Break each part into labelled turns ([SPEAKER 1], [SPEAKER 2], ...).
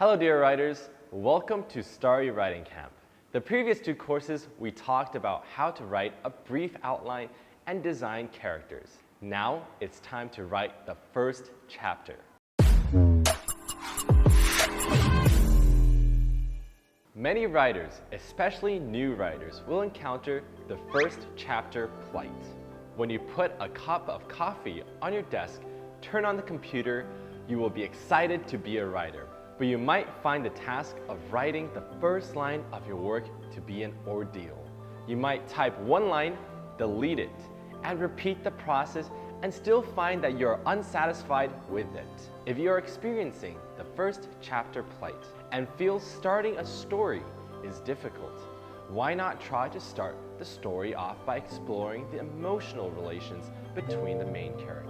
[SPEAKER 1] Hello dear writers, welcome to Stary Writing Camp. The previous two courses we talked about how to write a brief outline and design characters. Now it's time to write the first chapter. Many writers, especially new writers, will encounter the first chapter plight. When you put a cup of coffee on your desk, turn on the computer, you will be excited to be a writer. But you might find the task of writing the first line of your work to be an ordeal. You might type one line, delete it, and repeat the process and still find that you're unsatisfied with it. If you're experiencing the first chapter plight and feel starting a story is difficult, why not try to start the story off by exploring the emotional relations between the main characters?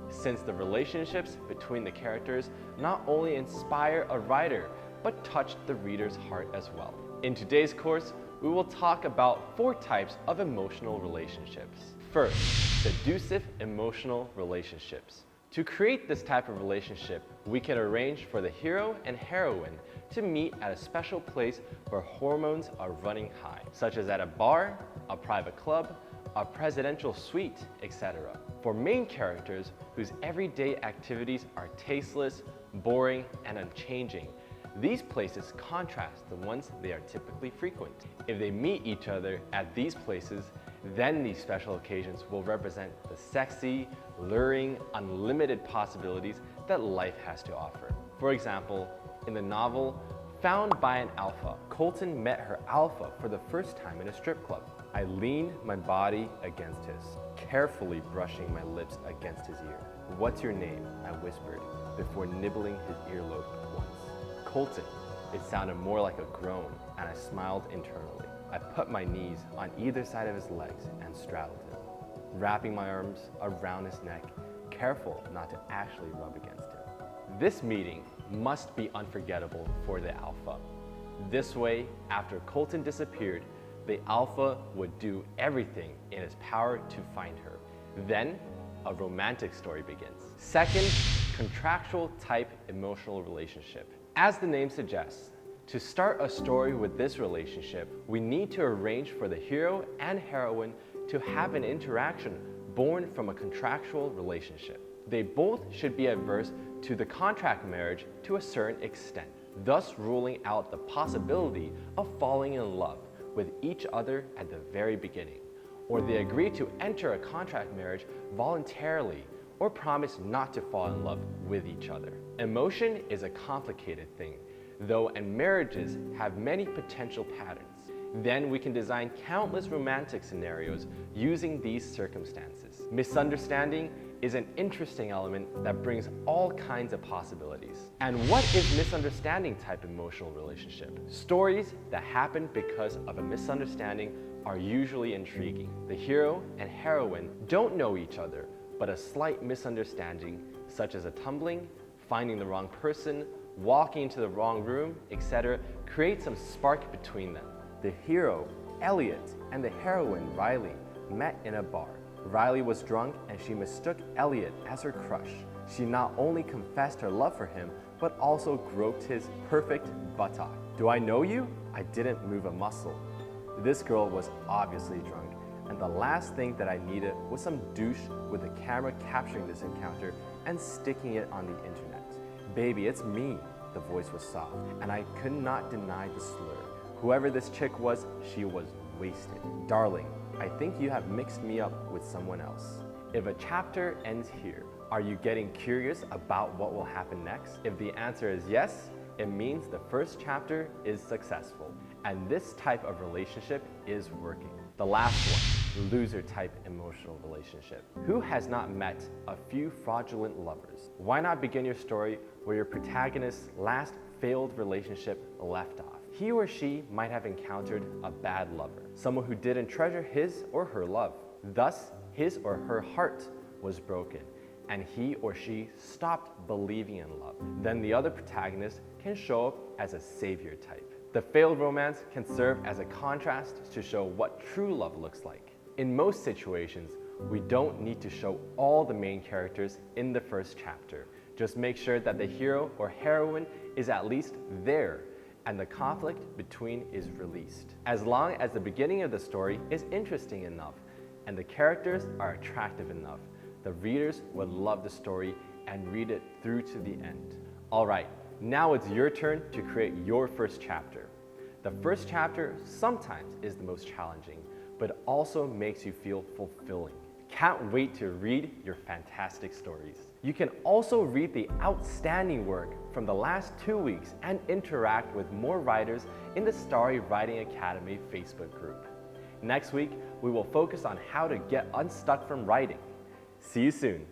[SPEAKER 1] Since the relationships between the characters not only inspire a writer, but touch the reader's heart as well. In today's course, we will talk about 4 types of emotional relationships. First, seductive emotional relationships. To create this type of relationship, we can arrange for the hero and heroine to meet at a special place where hormones are running high, such as at a bar, a private club, a presidential suite, etc. For main characters whose everyday activities are tasteless, boring, and unchanging, these places contrast the ones they are typically frequent. If they meet each other at these places, then these special occasions will represent the sexy, luring, unlimited possibilities that life has to offer. For example, in the novel Found by an Alpha, Colton met her alpha for the first time in a strip club. I leaned my body against his, carefully brushing my lips against his ear. "What's your name?" I whispered, before nibbling his earlobe once. "Colton." It sounded more like a groan, and I smiled internally. I put my knees on either side of his legs and straddled him, wrapping my arms around his neck, careful not to actually rub against him. This meeting must be unforgettable for the alpha. This way, after Colton disappeared, the alpha would do everything in his power to find her. Then, a romantic story begins. Second, contractual type emotional relationship. As the name suggests, to start a story with this relationship, we need to arrange for the hero and heroine to have an interaction born from a contractual relationship. They both should be averse to the contract marriage to a certain extent, thus ruling out the possibility of falling in love with each other at the very beginning. Or they agree to enter a contract marriage voluntarily or promise not to fall in love with each other. Emotion is a complicated thing, though, and marriages have many potential patterns. Then we can design countless romantic scenarios using these circumstances. Misunderstanding is an interesting element that brings all kinds of possibilities. And what is misunderstanding type emotional relationship? Stories that happen because of a misunderstanding are usually intriguing. The hero and heroine don't know each other, but a slight misunderstanding, such as a tumbling, finding the wrong person, walking into the wrong room, etc., creates some spark between them. The hero, Elliot, and the heroine, Riley, met in a bar. Riley was drunk and she mistook Elliot as her crush. She not only confessed her love for him, but also groped his perfect buttock. "Do I know you?" I didn't move a muscle. This girl was obviously drunk, and the last thing that I needed was some douche with a camera capturing this encounter and sticking it on the internet. "Baby, it's me." The voice was soft, and I could not deny the slur. Whoever this chick was, she was wasted. "Darling, I think you have mixed me up with someone else." If a chapter ends here, are you getting curious about what will happen next? If the answer is yes, it means the first chapter is successful, and this type of relationship is working. The last one, loser type emotional relationship. Who has not met a few fraudulent lovers? Why not begin your story where your protagonist's last failed relationship left off? He or she might have encountered a bad lover, someone who didn't treasure his or her love. Thus, his or her heart was broken, and he or she stopped believing in love. Then the other protagonist can show up as a savior type. The failed romance can serve as a contrast to show what true love looks like. In most situations, we don't need to show all the main characters in the first chapter. Just make sure that the hero or heroine is at least there and the conflict between is released. As long as the beginning of the story is interesting enough and the characters are attractive enough, the readers would love the story and read it through to the end. All right, now it's your turn to create your first chapter. The first chapter sometimes is the most challenging, but also makes you feel fulfilling. Can't wait to read your fantastic stories. You can also read the outstanding work from the last 2 weeks and interact with more writers in the Stary Writing Academy Facebook group. Next week, we will focus on how to get unstuck from writing. See you soon.